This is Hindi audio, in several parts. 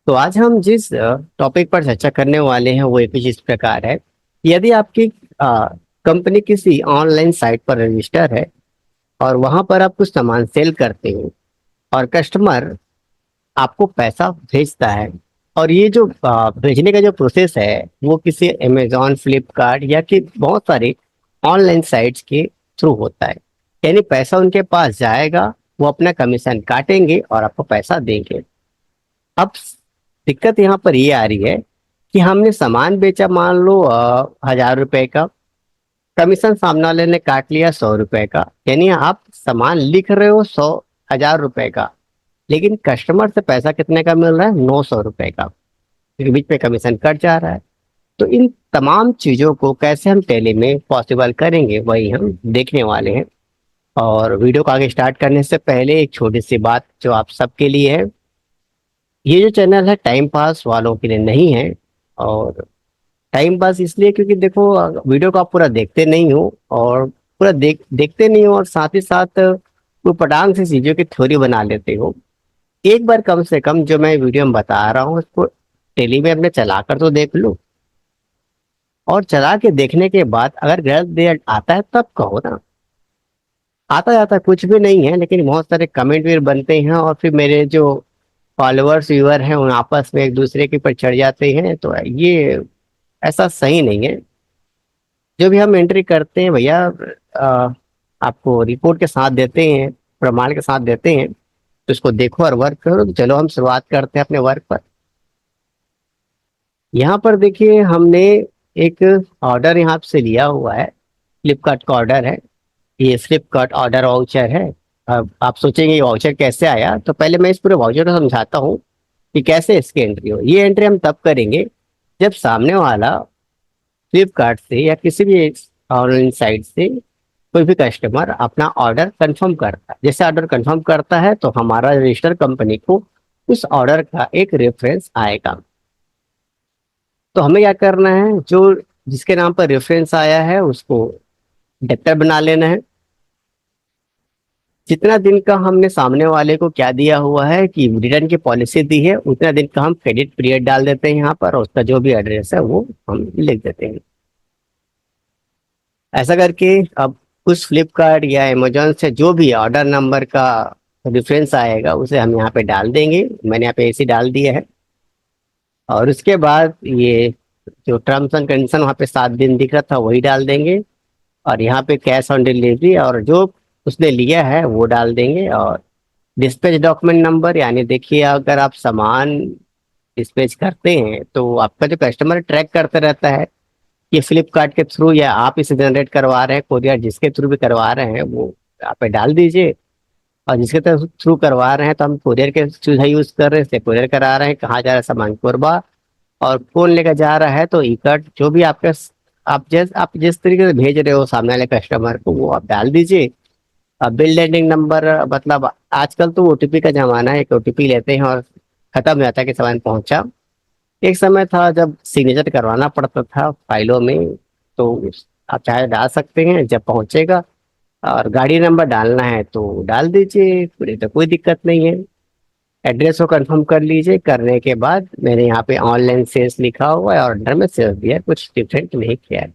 तो आज हम जिस टॉपिक पर चर्चा करने वाले हैं वो कुछ इस प्रकार है। यदि आपकी कंपनी किसी ऑनलाइन साइट पर रजिस्टर है और वहां पर आप कुछ सामान सेल करते हो और कस्टमर आपको पैसा भेजता है, और ये जो भेजने का जो प्रोसेस है वो किसी अमेजोन, फ्लिपकार्ट या कि बहुत सारे ऑनलाइन साइट्स के थ्रू होता है। यानी पैसा उनके पास जाएगा, वो अपना कमीशन काटेंगे और आपको पैसा देंगे। अब दिक्कत यहाँ पर ये आ रही है कि हमने सामान बेचा, मान लो 1,000 रुपए का, कमीशन सामने वाले ने काट लिया 100 रुपए का। यानी आप सामान लिख रहे हो 1,000 रुपए का, लेकिन कस्टमर से पैसा कितने का मिल रहा है? 900 रुपए का, क्योंकि बीच में कमीशन कट जा रहा है। तो इन तमाम चीजों को कैसे हम टेली में पॉसिबल करेंगे, वही हम देखने वाले हैं। और वीडियो को आगे स्टार्ट करने से पहले एक छोटी सी बात जो आप सबके लिए है। ये जो चैनल है टाइम पास वालों के लिए नहीं है। और टाइम पास इसलिए क्योंकि देखो, वीडियो को आप पूरा देखते नहीं हो, और पूरा देखते नहीं हो, और साथ ही साथ वो पटांग से चीजों की थ्योरी बना लेते हो। एक बार कम से कम जो मैं वीडियो में बता रहा हूँ उसको टेली में अपने चला कर तो देख लो, और चला के देखने के बाद अगर गलत रिजल्ट आता है तब कहो ना। आता जाता कुछ भी नहीं है, लेकिन बहुत सारे कमेंट भी बनते हैं और फिर मेरे जो फॉलोअर्स व्यूअर हैं उन आपस में एक दूसरे के ऊपर चढ़ जाते हैं, तो ये ऐसा सही नहीं है। जो भी हम एंट्री करते हैं भैया, अ, आपको रिपोर्ट के साथ देते हैं, प्रमाण के साथ देते हैं, तो इसको देखो और वर्क करो। तो चलो हम शुरुआत करते हैं अपने वर्क पर। यहाँ पर देखिए, हमने एक ऑर्डर यहाँ से लिया हुआ है, फ्लिपकार्ट का ऑर्डर है। ये फ्लिपकार्ट ऑर्डर वाउचर है। अब आप सोचेंगे ये वाउचर कैसे आया, तो पहले मैं इस पूरे वाउचर को समझाता हूँ कि कैसे इसकी एंट्री हो। ये एंट्री हम तब करेंगे जब सामने वाला फ्लिपकार्ट से या किसी भी ऑनलाइन साइट से कोई भी कस्टमर अपना ऑर्डर कंफर्म करता है। जैसे ऑर्डर कंफर्म करता है तो हमारा रजिस्टर कंपनी को उस ऑर्डर का एक रेफरेंस आएगा। तो हमें क्या करना है, जो जिसके नाम पर रेफरेंस आया है उसको डेप्टर बना लेना है। जितना दिन का हमने सामने वाले को क्या दिया हुआ है कि रिटर्न की पॉलिसी दी है, उतना दिन का हम क्रेडिट पीरियड डाल देते हैं यहाँ पर, और उसका जो भी एड्रेस है वो हम लिख देते हैं। ऐसा करके अब उस फ्लिपकार्ट या अमेजोन से जो भी ऑर्डर नंबर का रेफरेंस आएगा उसे हम यहाँ पे डाल देंगे। मैंने यहाँ पे ऐसे डाल दिया है। और उसके बाद ये जो टर्म्स एंड कंडीशन वहाँ पे 7 दिन दिख रहा था वही डाल देंगे। और यहाँ पे कैश ऑन डिलीवरी और जो उसने लिया है वो डाल देंगे। और डिस्पैच डॉक्यूमेंट नंबर, यानी देखिए अगर आप सामान डिस्पैच करते हैं तो आपका जो कस्टमर ट्रैक करता रहता है, ये फ्लिपकार्ट के थ्रू या आप इसे जनरेट करवा रहे हैं, कोरियर जिसके थ्रू भी करवा रहे हैं वो आप पे डाल दीजिए। और जिसके थ्रू करवा रहे हैं तो हम कोरियर के थ्रू यूज कर रहे हैं, इसलिए कोरियर करा रहे हैं। कहाँ जा रहा है सामान? कोरबा। और कौन लेकर जा रहा है? तो इकट। जो भी आपके आप जिस तरीके से भेज रहे हो सामने वाले कस्टमर को वो आप डाल दीजिए। अब बिल लैंडिंग नंबर, मतलब आजकल तो ओटीपी का जमाना है, एक ओटीपी लेते हैं और खत्म हो जाता है कि सामान पहुंचा। एक समय था जब सिग्नेचर करवाना पड़ता था फाइलों में, तो आप चाहे डाल सकते हैं जब पहुंचेगा। और गाड़ी नंबर डालना है तो डाल दीजिए, फिर तो कोई दिक्कत नहीं है। एड्रेस को कंफर्म कर लीजिए। करने के बाद मैंने यहाँ पे ऑनलाइन सेल्स लिखा हुआ है और अंडर में सेल्स दिया है, कुछ डिफरेंट नहीं किया है।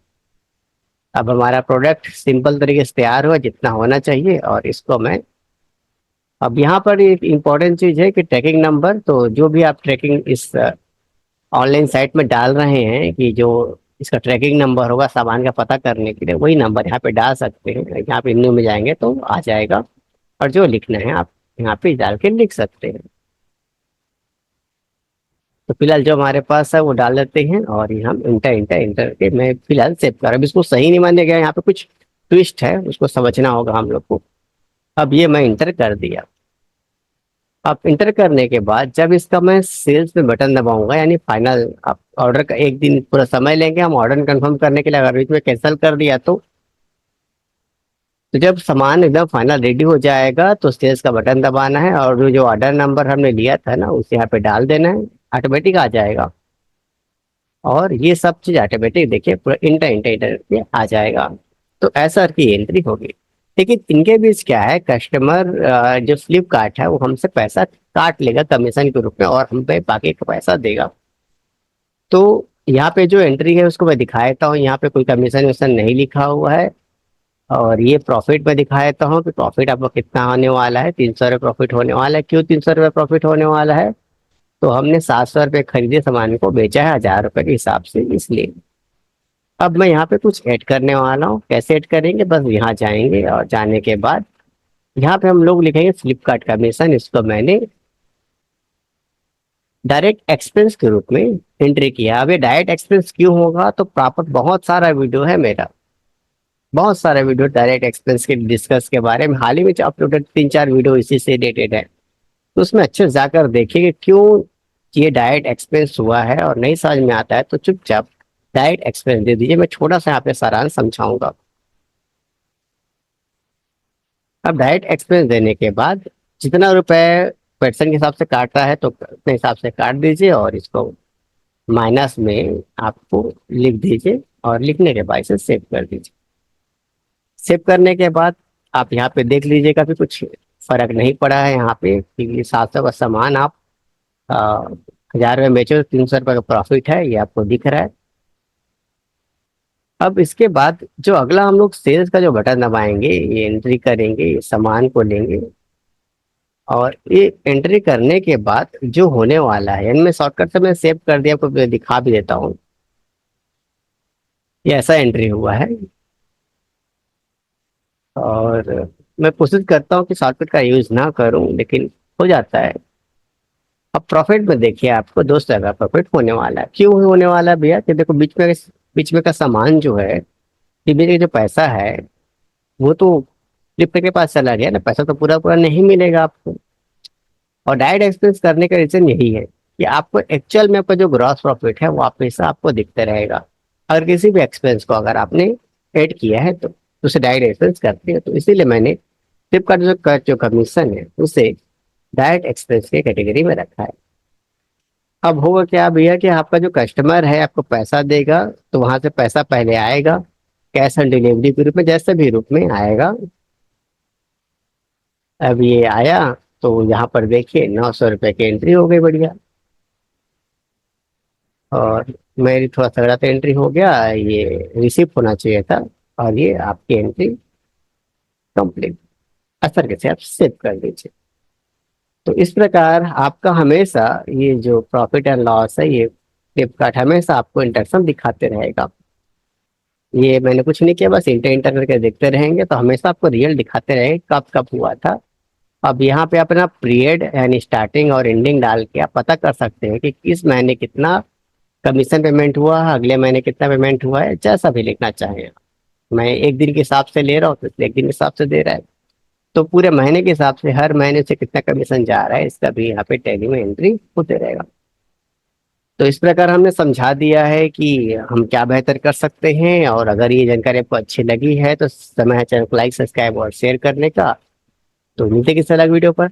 अब हमारा प्रोडक्ट सिंपल तरीके से तैयार हुआ जितना होना चाहिए, और इसको मैं अब यहाँ पर एक इम्पॉर्टेंट चीज है कि ट्रैकिंग नंबर, तो जो भी आप ट्रैकिंग इस ऑनलाइन साइट में डाल रहे हैं कि जो इसका ट्रैकिंग नंबर होगा सामान का पता करने के लिए, वही नंबर यहाँ पे डाल सकते हैं। यहाँ पे न्यू में जाएंगे तो आ जाएगा, और जो लिखना है आप यहाँ पे डाल के लिख सकते हैं। तो फिलहाल जो हमारे पास है वो डाल देते हैं, और ये हम इंटर इंटर इंटर के मैं फिलहाल सेव कर रहा हूँ। इसको सही नहीं माने गया, यहाँ पे कुछ ट्विस्ट है, उसको समझना होगा हम लोग को। अब ये मैं इंटर कर दिया। अब इंटर करने के बाद जब इसका मैं सेल्स में बटन दबाऊंगा, यानी फाइनल, आप ऑर्डर का एक दिन पूरा समय लेंगे हम ऑर्डर कंफर्म करने के लिए। अगर बीच में कैंसिल कर दिया तो जब सामान एकदम फाइनल रेडी हो जाएगा तो सेल्स का बटन दबाना है, और जो ऑर्डर नंबर हमने लिया था ना उसे यहाँ पे डाल देना है, ऑटोमेटिक आ जाएगा। और ये सब चीज ऑटोमेटिक देखिए पूरा इंटर इंटर इंटर पे आ जाएगा। तो ऐसा की एंट्री होगी। लेकिन इनके बीच क्या है, कस्टमर जो फ्लिपकार्ट है वो हमसे पैसा काट लेगा कमीशन के रूप में और हम पे बाकी का पैसा देगा। तो यहाँ पे जो एंट्री है उसको मैं दिखा देता हूँ, यहाँ पे कोई कमीशन वमीशन नहीं लिखा हुआ है। और ये प्रॉफिट में दिखा देता हूँ कि प्रॉफिट आपको कितना होने वाला है, 300 रुपये प्रॉफिट होने वाला है। क्यों 300 रुपये प्रॉफिट होने वाला है? तो हमने 700 रुपये खरीदे सामान को बेचा है 1000 रुपये के हिसाब से, इसलिए। अब मैं यहाँ पे कुछ ऐड करने वाला हूँ। कैसे ऐड करेंगे, बस यहाँ जाएंगे और जाने के बाद यहाँ पे हम लोग लिखेंगे फ्लिपकार्ट कमीशन। इसको मैंने डायरेक्ट एक्सपेंस के रूप में एंट्री किया। अब ये डायरेक्ट एक्सपेंस क्यों होगा, तो प्रॉपर बहुत सारा वीडियो है मेरा, बहुत सारा वीडियो डायरेक्ट एक्सपेंस के डिस्कस के बारे में हाल ही में अपलोडेड 3-4 वीडियो इसी से रिलेटेड है। तो उसमें अच्छे से जाकर देखिए कि क्यों ये डायरेक्ट एक्सपेंस हुआ है। और नहीं समझ में आता है तो चुपचाप डायरेक्ट एक्सपेंस दे दीजिए। मैं छोटा सा यहाँ पे सारांश समझाऊंगा। अब डायरेक्ट एक्सपेंस देने के बाद जितना रुपए पर्सन के हिसाब से काट रहा है तो अपने हिसाब से काट दीजिए और इसको माइनस में आपको लिख दीजिए और लिखने के बाद इसे सेव कर दीजिए। सेव करने के बाद आप यहाँ पे देख लीजिएगा कि कुछ फर्क नहीं पड़ा है यहाँ पे, क्योंकि 700 का सामान आप 1000 रुपये बेचे तो 300 रुपये का प्रॉफिट है, ये आपको दिख रहा है। अब इसके बाद जो अगला हम लोग सेल्स का जो बटन दबाएंगे, ये एंट्री करेंगे, ये सामान को लेंगे और ये एंट्री करने के बाद जो होने वाला है, इनमें शॉर्टकट से मैं सेव कर दिया, आपको दिखा भी देता हूँ। ये ऐसा एंट्री हुआ है और मैं कोशिश करता हूँ कि शॉर्टकट का यूज ना करूँ, लेकिन हो जाता है। अब प्रॉफिट में देखिए आपको 200 का प्रॉफिट होने वाला है। क्यों होने वाला है भैया, कि देखो बीच में का सामान जो है, बीच में जो पैसा है वो तो फ्लिपकार्ट के पास चला गया ना, पैसा तो पूरा पूरा नहीं मिलेगा आपको। और डायरेक्ट एक्सपेंस करने का रीजन यही है कि आपको एक्चुअल में आपका जो ग्रॉस प्रॉफिट है वो आप पैसा आपको दिखता रहेगा। अगर किसी भी एक्सपेंस को अगर आपने ऐड किया है तो उसे डायरेक्ट एक्सपेंस करते हैं। तो इसीलिए मैंने फ्लिपकार्ट जो कमीशन है उसे डायरेक्ट एक्सपेंस के कैटेगरी में रखा है। अब होगा क्या भैया कि आपका जो कस्टमर है आपको पैसा देगा तो वहां से पैसा पहले आएगा कैश ऑन डिलीवरी के रूप में, जैसे भी रूप में आएगा। अब ये आया तो यहाँ पर देखिए 900 रुपये की एंट्री हो गई, बढ़िया। और मेरी थोड़ा सा गलत एंट्री हो गया, ये रिसिप्ट होना चाहिए था। और ये आपकी एंट्री कंप्लीट। इस तरीके से आप सेव कर दीजिए। तो इस प्रकार आपका हमेशा ये जो प्रॉफिट एंड लॉस है, ये फ्लिपकार्ट हमेशा आपको इंटरेक्शन दिखाते रहेगा। ये मैंने कुछ नहीं किया, बस इंटर इंटर करके देखते रहेंगे तो हमेशा आपको रियल दिखाते रहेंगे कब कब हुआ था। अब यहाँ पे अपना पीरियड यानी स्टार्टिंग और एंडिंग डाल के आप पता कर सकते हैं कि किस महीने कितना कमीशन पेमेंट हुआ है, अगले महीने कितना पेमेंट हुआ है, जैसा भी लिखना चाहें। मैं एक दिन के हिसाब से ले रहा हूँ तो इसलिए एक दिन के हिसाब से दे रहा है। तो पूरे महीने के हिसाब से हर महीने से कितना कमीशन जा रहा है इसका भी यहाँ पे टैली में एंट्री होते रहेगा। तो इस प्रकार हमने समझा दिया है कि हम क्या बेहतर कर सकते हैं। और अगर ये जानकारी आपको अच्छी लगी है तो समय है चैनल को लाइक सब्सक्राइब और शेयर करने का। तो मिलते किसी अलग वीडियो पर।